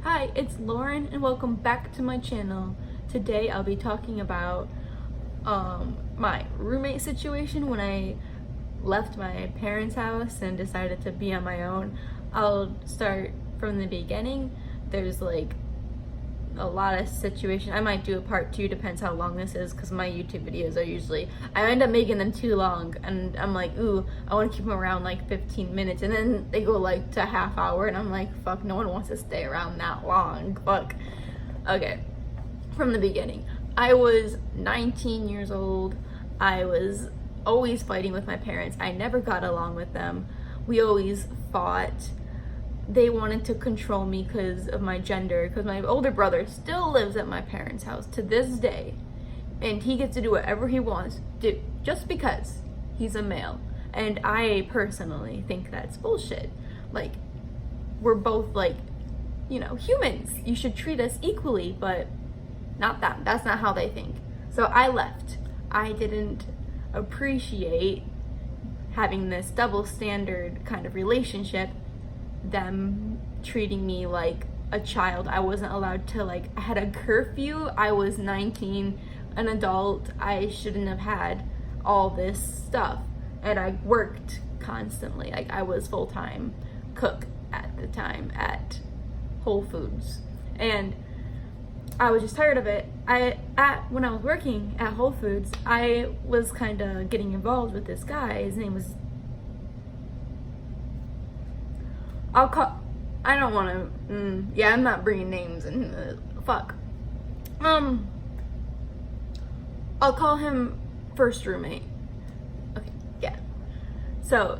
Hi, it's Lauren and welcome back to my channel. Today I'll be talking about my roommate situation when I left my parents' house and decided to be on my own. I'll start from the beginning. There's like a lot of situations. I might do a part 2, depends how long this is, because my YouTube videos are usually, I end up making them too long and I'm like, ooh, I want to keep them around like 15 minutes, and then they go like to a half hour and I'm like, fuck, no one wants to stay around that long, fuck. Okay, from the beginning. I was 19 years old. I was always fighting with my parents. I never got along with them. We always fought. They wanted to control me because of my gender, because my older brother still lives at my parents' house to this day, and he gets to do whatever he wants to just because he's a male. And I personally think that's bullshit. Like, we're both like, you know, humans. You should treat us equally, but not that. That's not how they think. So I left. I didn't appreciate having this double standard kind of relationship, them treating me like a child. I wasn't allowed to, like, I had a curfew. I was 19, an adult. I shouldn't have had all this stuff. And I worked constantly. Like, I was full-time cook at the time at Whole Foods. And I was just tired of it. When I was working at Whole Foods, I was kind of getting involved with this guy. His name was, I don't want to, yeah, I'm not bringing names in, fuck. I'll call him first roommate. Okay, yeah. So,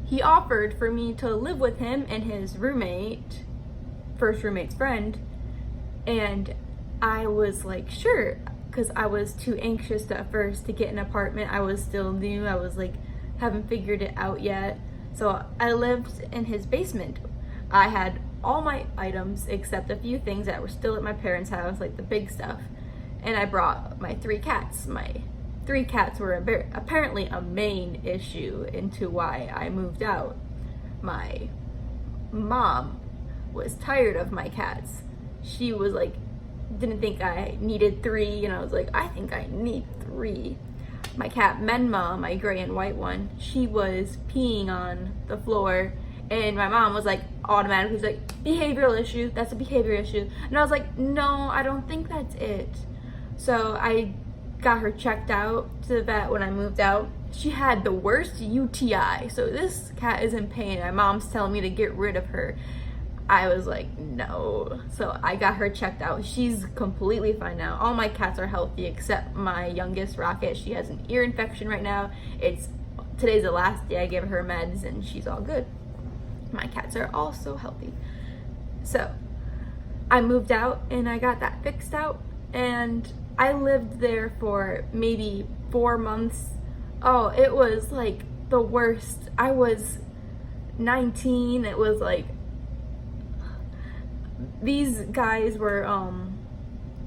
he offered for me to live with him and his roommate, first roommate's friend, and I was like, sure, because I was too anxious at first to get an apartment. I was still new. I was like, haven't figured it out yet. So I lived in his basement. I had all my items except a few things that were still at my parents' house, like the big stuff. And I brought my 3 cats. My 3 cats were apparently a main issue into why I moved out. My mom was tired of my cats. She was like, didn't think I needed 3, and I was like, I think I need 3. My cat Menma, my gray and white one, she was peeing on the floor, and my mom was like, automatically, like, behavioral issue, that's a behavior issue. And I was like, no, I don't think that's it. So I got her checked out to the vet when I moved out. She had the worst UTI, so this cat is in pain. My mom's telling me to get rid of her. I was like, no. So I got her checked out. She's completely fine now. All my cats are healthy except my youngest, Rocket. She has an ear infection right now. Today's the last day I give her meds and she's all good. My cats are also healthy. So I moved out and I got that fixed out, and I lived there for maybe 4 months. Oh, it was like the worst. I was 19. It was like, these guys were,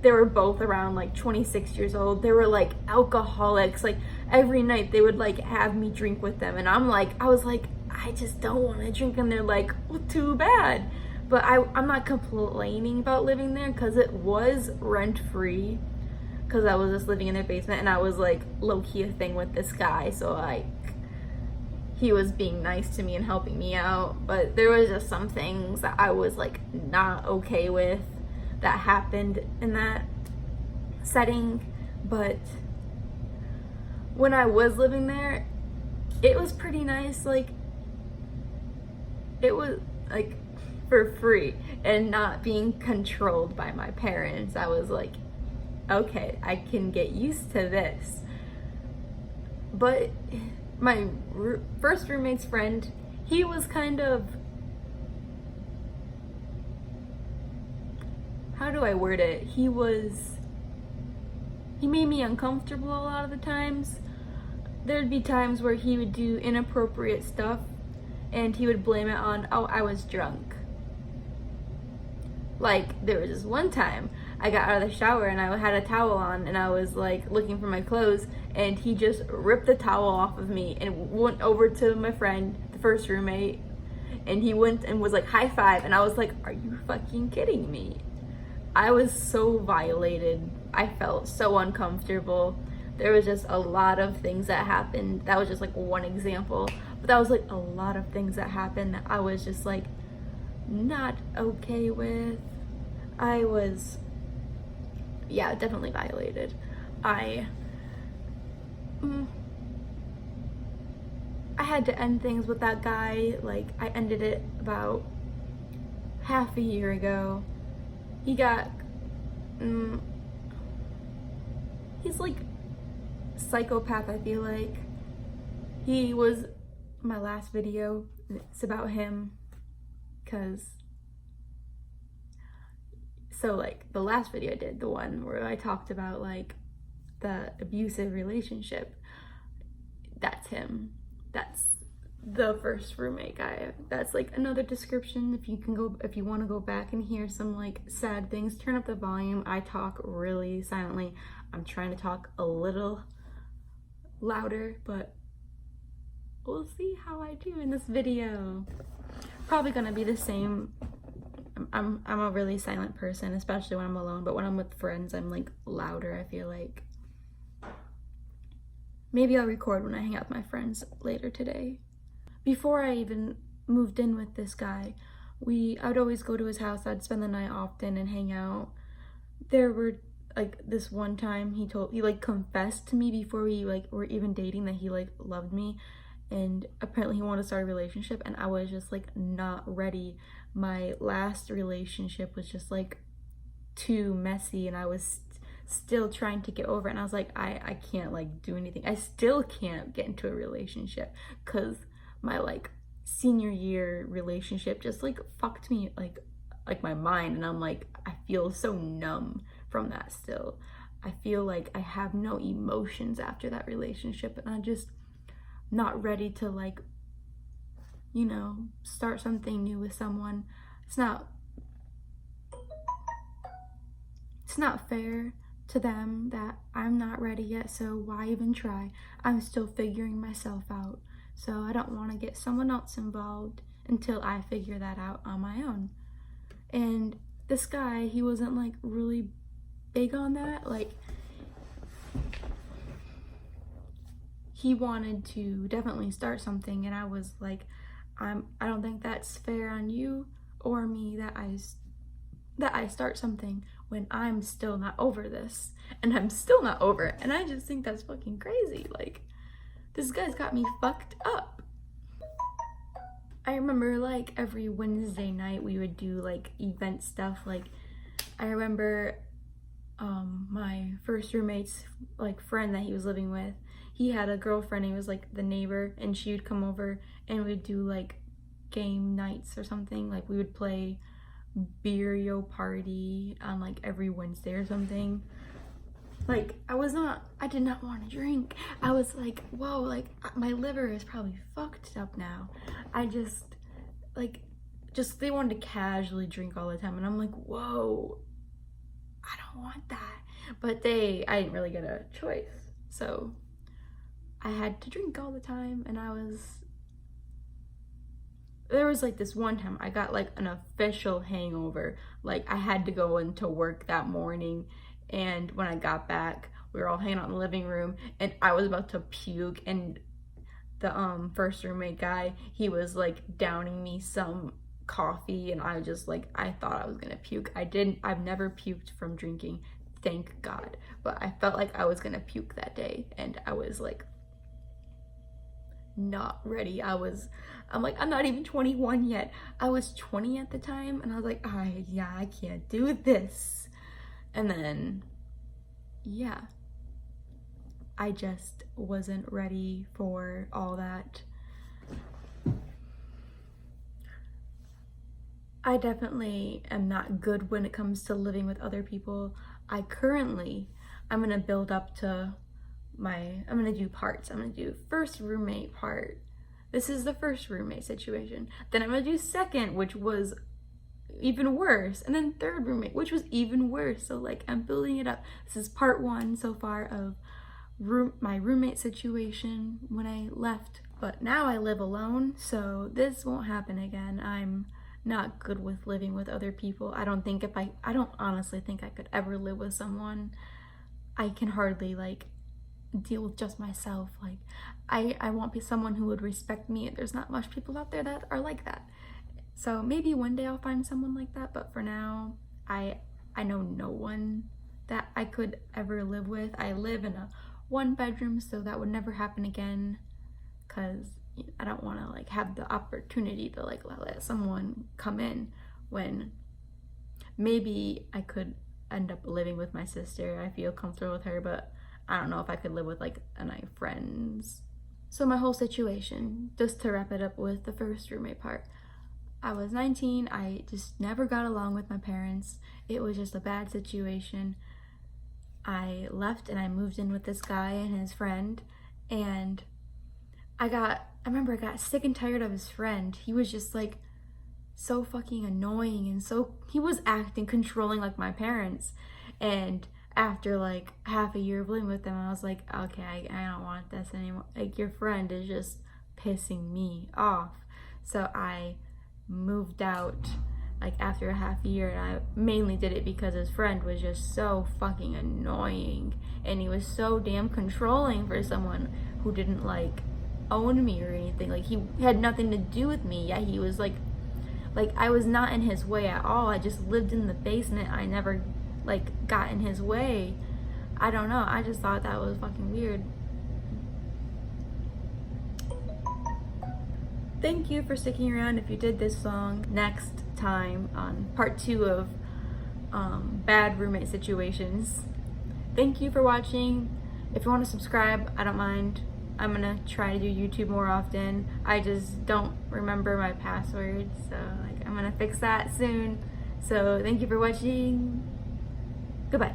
they were both around like 26 years old. They were like alcoholics. Like every night they would like have me drink with them. And I was like, I just don't want to drink. And they're like, well, too bad. But I'm not complaining about living there because it was rent free. Because I was just living in their basement and I was like low-key a thing with this guy. So like, he was being nice to me and helping me out, but there was just some things that I was like not okay with that happened in that setting. But when I was living there, it was pretty nice. Like, it was like for free and not being controlled by my parents. I was like, okay, I can get used to this. But my first roommate's friend, he was kind of, how do I word it? He made me uncomfortable a lot of the times. There'd be times where he would do inappropriate stuff and he would blame it on, oh, I was drunk. Like, there was this one time I got out of the shower and I had a towel on and I was like looking for my clothes, and he just ripped the towel off of me and went over to my friend, the first roommate, And he went and was like, high five. And I was like, are you fucking kidding me? I was so violated. I felt so uncomfortable. There was just a lot of things that happened. That was just like one example. But that was like a lot of things that happened that I was just like not okay with. I was, yeah, definitely violated. I had to end things with that guy. Like, I ended it about half a year ago. He got, he's like psychopath, I feel like. He was my last video. It's about him, because so like the last video I did, the one where I talked about like the abusive relationship, that's him. That's the first roommate guy. That's like another description. If you want to go back and hear some like sad things, turn up the volume. I talk really silently. I'm trying to talk a little louder, but we'll see how I do in this video. Probably gonna be the same. I'm a really silent person, especially when I'm alone, but when I'm with friends, I'm like louder, I feel like. Maybe I'll record when I hang out with my friends later today. Before I even moved in with this guy, I would always go to his house. I'd spend the night often and hang out. There were like this one time he like confessed to me before we like were even dating that he like loved me, and apparently he wanted to start a relationship, and I was just like not ready. My last relationship was just like too messy, and I was still trying to get over it, and I was like, I can't like do anything. I still can't get into a relationship because my like senior year relationship just like fucked me like my mind, and I'm like, I feel so numb from that still. I feel like I have no emotions after that relationship, and I'm just not ready to like, you know, start something new with someone. It's not fair to them that I'm not ready yet, so why even try? I'm still figuring myself out, so I don't want to get someone else involved until I figure that out on my own. And this guy, he wasn't like really big on that. Like, he wanted to definitely start something, and I was like, I don't think that's fair on you or me that I start something when I'm still not over this, and I'm still not over it. And I just think that's fucking crazy. Like, this guy's got me fucked up. I remember like every Wednesday night we would do like event stuff. Like, I remember my first roommate's like friend that he was living with, he had a girlfriend. He was like the neighbor, and she would come over and we'd do like game nights or something. Like, we would play Beer Party on like every Wednesday or something. Like, I did not want to drink. I was like, whoa, like my liver is probably fucked up now. I just they wanted to casually drink all the time, and I'm like, whoa, I don't want that. But I didn't really get a choice, so I had to drink all the time. And there was like this one time I got like an official hangover. Like, I had to go into work that morning, and when I got back, we were all hanging out in the living room, and I was about to puke, and the first roommate guy, he was like downing me some coffee, and I just like, I thought I was gonna puke. I've never puked from drinking, thank God, but I felt like I was gonna puke that day, and I was like not ready. I'm like, I'm not even 21 yet. I was 20 at the time, and I was like, yeah, I can't do this. And then, yeah, I just wasn't ready for all that. I definitely am not good when it comes to living with other people. I'm gonna build up to I'm gonna do parts. I'm gonna do first roommate part. This is the first roommate situation. Then I'm gonna do second, which was even worse. And then third roommate, which was even worse. So like, I'm building it up. This is part one so far of my roommate situation when I left But now I live alone, so this won't happen again. I'm not good with living with other people. I don't honestly think I could ever live with someone. I can hardly like deal with just myself. Like I want someone who would respect me. There's not much people out there that are like that. So maybe one day I'll find someone like that, but for now, I know no one that I could ever live with. I live in a 1-bedroom, so that would never happen again, because I don't want to like have the opportunity to like let someone come in when maybe I could end up living with my sister. I feel comfortable with her, but I don't know if I could live with like my friends. So my whole situation, just to wrap it up with the first roommate part, I was 19. I just never got along with my parents. It was just a bad situation. I left and I moved in with this guy and his friend, and I remember I got sick and tired of his friend. He was just like so fucking annoying, and he was acting controlling like my parents. And after like half a year of living with them, I was like, okay, I don't want this anymore. Like, your friend is just pissing me off. So I moved out like after a half a year, and I mainly did it because his friend was just so fucking annoying, and he was so damn controlling for someone who didn't like own me or anything. Like, he had nothing to do with me. Yeah, he was like I was not in his way at all. I just lived in the basement. I never like got in his way. I don't know, I just thought that was fucking weird. Thank you for sticking around if you did this long. Next time on part 2 of bad roommate situations. Thank you for watching. If you want to subscribe, I don't mind. I'm gonna try to do YouTube more often. I just don't remember my password, so like I'm gonna fix that soon. So thank you for watching. Goodbye.